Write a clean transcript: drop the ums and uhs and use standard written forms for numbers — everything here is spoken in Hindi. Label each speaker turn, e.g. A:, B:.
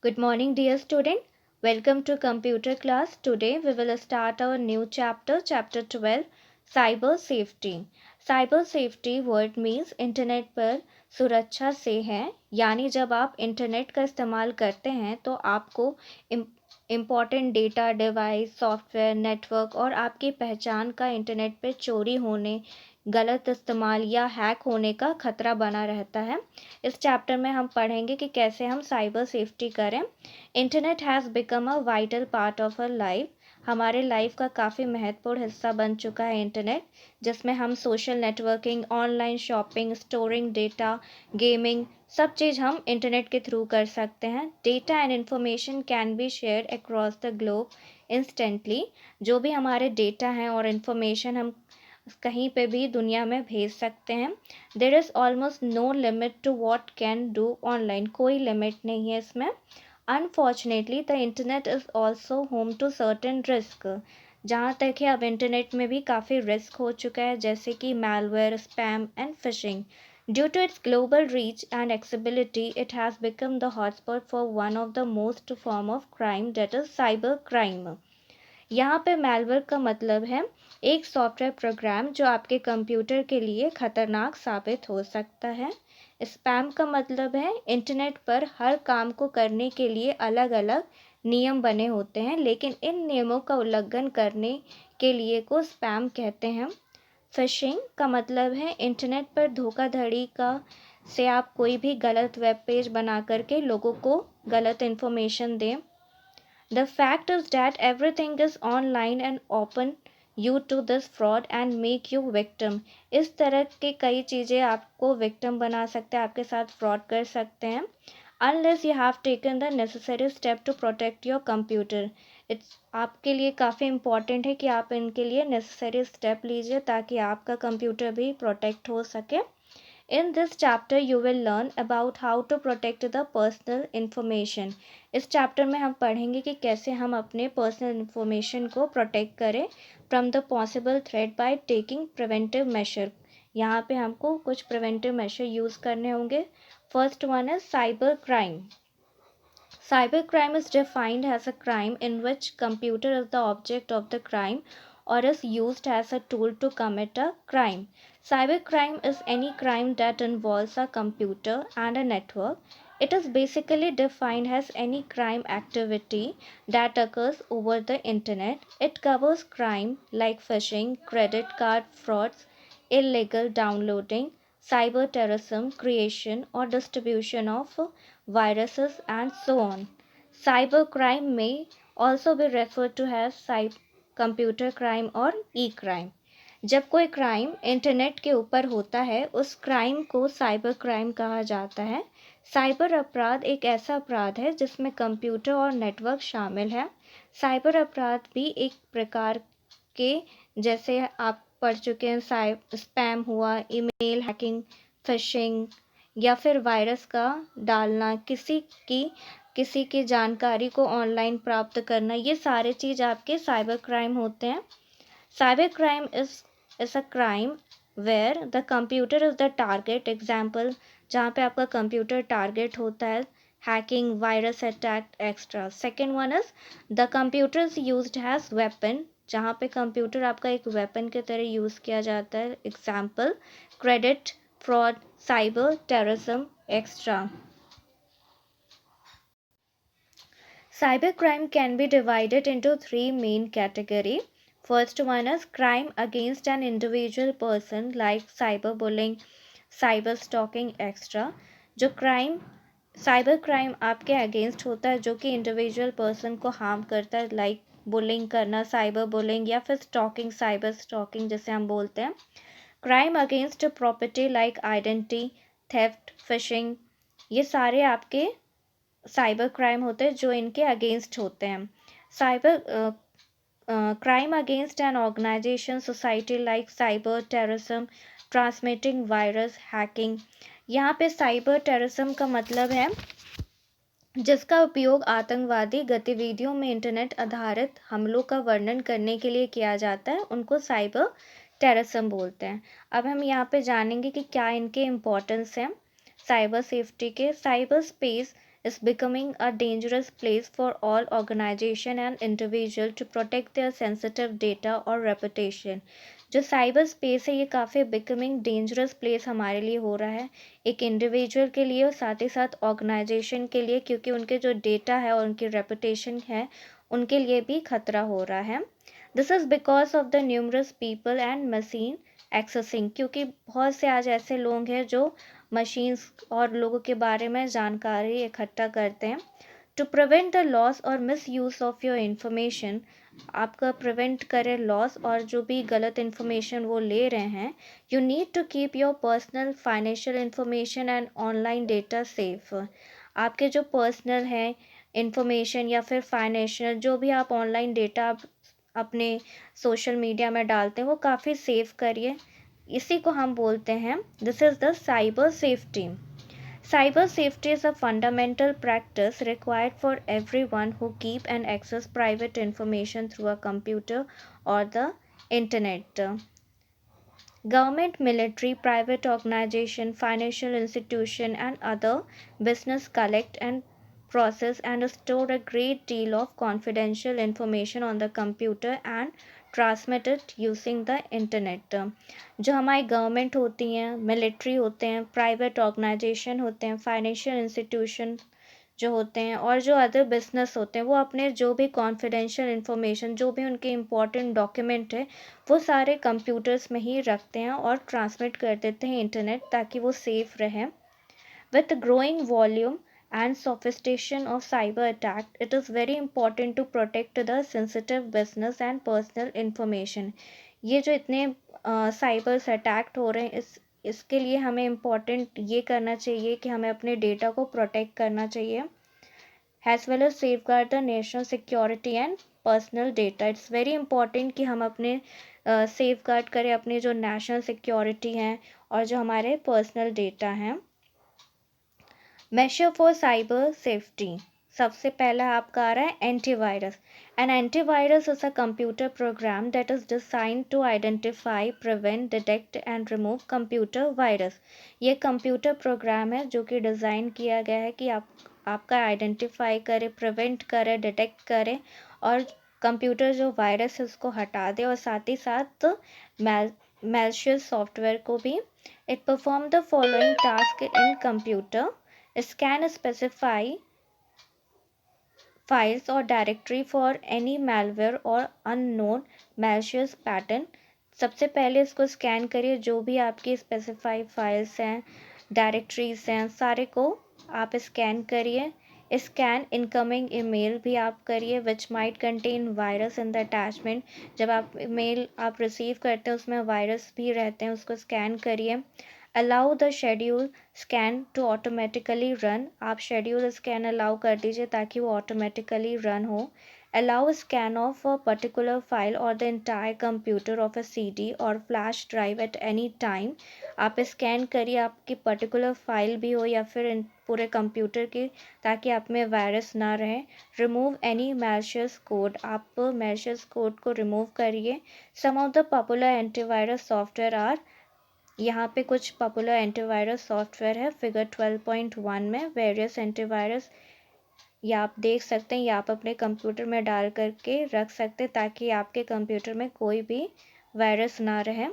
A: Good morning, dear student. Welcome to computer class. Today we will start our new chapter, chapter 12, cyber safety. Cyber safety word means internet पर सुरक्षा से है, यानी जब आप इंटरनेट का इस्तेमाल करते हैं तो आपको important data, device, software, network और आपकी पहचान का इंटरनेट पर चोरी होने, गलत इस्तेमाल या हैक होने का खतरा बना रहता है। इस चैप्टर में हम पढ़ेंगे कि कैसे हम साइबर सेफ्टी करें। Internet has become a vital part of our life. हमारे लाइफ का काफ़ी महत्वपूर्ण हिस्सा बन चुका है इंटरनेट, जिसमें हम social networking, online shopping, storing data, gaming, सब चीज़ हम इंटरनेट के थ्रू कर सकते हैं। Data and information can be share across the globe instantly. जो भी हमारे डेटा हैं और इन्फॉर्मेशन हम कहीं पे भी दुनिया में भेज सकते हैं। There is almost no limit to what can do online. कोई लिमिट नहीं है इसमें। Unfortunately the internet is also home to certain risk. जहाँ तक है अब इंटरनेट में भी काफ़ी रिस्क हो चुका है, जैसे कि malware, spam and phishing. Due to its global reach and accessibility, it has become the hotspot for one of the most form of crime, that is cyber crime. यहाँ पे मैलवेयर का मतलब है एक सॉफ्टवेयर प्रोग्राम जो आपके कंप्यूटर के लिए खतरनाक साबित हो सकता है। स्पैम का मतलब है इंटरनेट पर हर काम को करने के लिए अलग अलग नियम बने होते हैं, लेकिन इन नियमों का उल्लंघन करने के लिए को स्पैम कहते हैं। फिशिंग का मतलब है इंटरनेट पर धोखाधड़ी का से आप कोई भी गलत वेब पेज बना करके लोगों को गलत इन्फॉर्मेशन दें। The fact is that everything is online and open you to this fraud and make you victim. इस तरह के कई चीज़ें आपको victim बना सकते हैं, आपके साथ fraud कर सकते हैं। Unless you have taken the necessary step to protect your computer. It's आपके लिए काफ़ी important है कि आप इनके लिए necessary step लीजिए ताकि आपका कंप्यूटर भी protect हो सके। In this chapter you will learn about how to protect the personal information. इस चैप्टर में हम पढ़ेंगे कि कैसे हम अपने पर्सनल इंफॉर्मेशन को प्रोटेक्ट करें from the possible threat by taking preventive measure. यहाँ पे हमको कुछ प्रिवेंटिव मेशर यूज़ करने होंगे। फर्स्ट वन है cyber crime. Cybercrime is defined as a crime in which computer is the object of the crime or is used as a tool to commit a crime. Cybercrime is any crime that involves a computer and a network. It is basically defined as any crime activity that occurs over the internet. It covers crime like phishing, credit card frauds, illegal downloading, cyber terrorism, creation or distribution of viruses, and so on. Cybercrime may also be referred to as computer crime or e-crime. जब कोई क्राइम इंटरनेट के ऊपर होता है उस क्राइम को साइबर क्राइम कहा जाता है। साइबर अपराध एक ऐसा अपराध है जिसमें कंप्यूटर और नेटवर्क शामिल है। साइबर अपराध भी एक प्रकार के, जैसे आप पढ़ चुके हैं, स्पैम हुआ, ईमेल हैकिंग, फिशिंग या फिर वायरस का डालना, किसी की जानकारी को ऑनलाइन प्राप्त करना, ये सारे चीज़ आपके साइबर क्राइम होते हैं। Cyber crime is a crime where the computer is the target. Example, जहाँ पे आपका कंप्यूटर टारगेट होता है, hacking, virus attack extra. Second one is the computer is used as weapon, जहाँ पे कंप्यूटर आपका एक वेपन की तरह यूज़ किया जाता है। Example, credit fraud, cyber terrorism extra. Cybercrime can be divided into three main categories. First one is crime against an individual person like cyberbullying, cyber stalking, etc. जो क्राइम साइबर क्राइम आपके अगेंस्ट होता है, जो कि इंडिविजुअल पर्सन को हार्म करता है, लाइक बुलिंग करना, साइबर बुलिंग, या फिर स्टॉकिंग, साइबर स्टॉकिंग जिसे हम बोलते हैं। Crime against property like identity theft, fishing, ये सारे आपके साइबर क्राइम होते हैं जो इनके अगेंस्ट होते हैं। Cyber crime against an organization society like cyber terrorism, transmitting virus, hacking. यहाँ पे साइबर टेररिज्म का मतलब है जिसका उपयोग आतंकवादी गतिविधियों में इंटरनेट आधारित हमलों का वर्णन करने के लिए किया जाता है, उनको साइबर टेररिज्म बोलते हैं। अब हम यहाँ पे जानेंगे कि क्या इनके इम्पोर्टेंस हैं साइबर सेफ्टी के। Cyber space is becoming a dangerous place for all organization and individual to protect their sensitive data or reputation. जो साइबर स्पेस है ये काफ़ी बिकमिंग डेंजरस प्लेस हमारे लिए हो रहा है, एक इंडिविजुअल के लिए और साथ ही साथ ऑर्गेनाइजेशन के लिए, क्योंकि उनके जो डेटा है और उनकी रेपुटेशन है उनके लिए भी खतरा हो रहा है. This is because of the numerous people and machine accessing, क्योंकि बहुत से आज ऐसे लोग हैं जो मशीन्स और लोगों के बारे में जानकारी इकट्ठा करते हैं. टू प्रिवेंट द लॉस और misuse of your information, आपका प्रिवेंट करे लॉस और जो भी गलत इन्फॉर्मेशन वो ले रहे हैं. You need to keep your personal financial information and online data safe. आपके जो पर्सनल है इंफॉर्मेशन या फिर फाइनेंशियल जो भी आप ऑनलाइन डेटा अपने सोशल मीडिया में डालते हैं वो काफ़ी सेफ करिए. इसी को हम बोलते हैं, this is the cyber safety. Cyber safety is a fundamental practice required for everyone who keep and access private information through a computer or the internet. Government, military, private organization, financial institution and other business collect and process and store a great deal of confidential information on the computer and transmit it using the internet. जो हमारी गवर्नमेंट होती हैं, मिलिट्री होते हैं, प्राइवेट ऑर्गेनाइजेशन होते हैं, फाइनेंशियल इंस्टीट्यूशन जो होते हैं और जो अदर बिजनेस होते हैं, वो अपने जो भी कॉन्फिडेंशियल इंफॉर्मेशन जो भी उनके इम्पॉर्टेंट डॉक्यूमेंट है वो सारे कंप्यूटर्स में ही रखते हैं और ट्रांसमिट कर देते हैं इंटरनेट, ताकि वो सेफ रहें. With the growing volume and sophistication of cyber attack, it is very important to protect the sensitive business and personal information. ये जो इतने साइबर अटैक हो रहे हैं इसके लिए हमें इम्पोर्टेंट ये करना चाहिए कि हमें अपने डेटा को प्रोटेक्ट करना चाहिए, as well as safeguard the national security and personal data. It's very important कि हम अपने सेफ गार्ड करें अपनी जो नेशनल सिक्योरिटी हैं और जो हमारे पर्सनल डेटा हैं. मेशर फॉर साइबर सेफ्टी, सबसे पहला आपका आ रहा है antivirus. An antivirus is a computer program that is designed to identify, prevent, detect and remove computer virus. ये कंप्यूटर प्रोग्राम है जो कि डिज़ाइन किया गया है कि आपका आइडेंटिफाई करे, प्रिवेंट करे, डिटेक्ट करे और कंप्यूटर जो वायरस है उसको हटा दे और साथ ही साथ malicious सॉफ्टवेयर को भी. It perform the following task in computer: scan specify files or directory for any malware or unknown malicious pattern. सबसे पहले इसको स्कैन करिए, जो भी आपकी स्पेसिफाई फाइल्स हैं, डायरेक्टरीज हैं, सारे को आप स्कैन करिए. स्कैन इनकमिंग ईमेल भी आप करिए which might contain virus in the attachment. जब आप ईमेल आप रिसीव करते हैं उसमें वायरस भी रहते हैं, उसको स्कैन करिए. Allow the schedule scan to automatically run, आप शेड्यूल स्कैन अलाउ कर दीजिए ताकि वो ऑटोमेटिकली रन हो. Allow scan of a particular file और the entire computer of a CD और flash drive at any time. आप स्कैन करिए आपकी पर्टिकुलर फाइल भी हो या फिर पूरे कंप्यूटर की, ताकि आप में वायरस ना रहे. रिमूव एनी malicious कोड, आप malicious कोड को रिमूव करिए. Some of the popular antivirus software are, यहाँ पे कुछ पॉपुलर एंटीवायरस सॉफ्टवेयर है फिगर 12.1 में. वेरियस एंटीवायरस ये आप देख सकते हैं, ये आप अपने कंप्यूटर में डाल करके रख सकते हैं ताकि आपके कंप्यूटर में कोई भी वायरस ना रहे.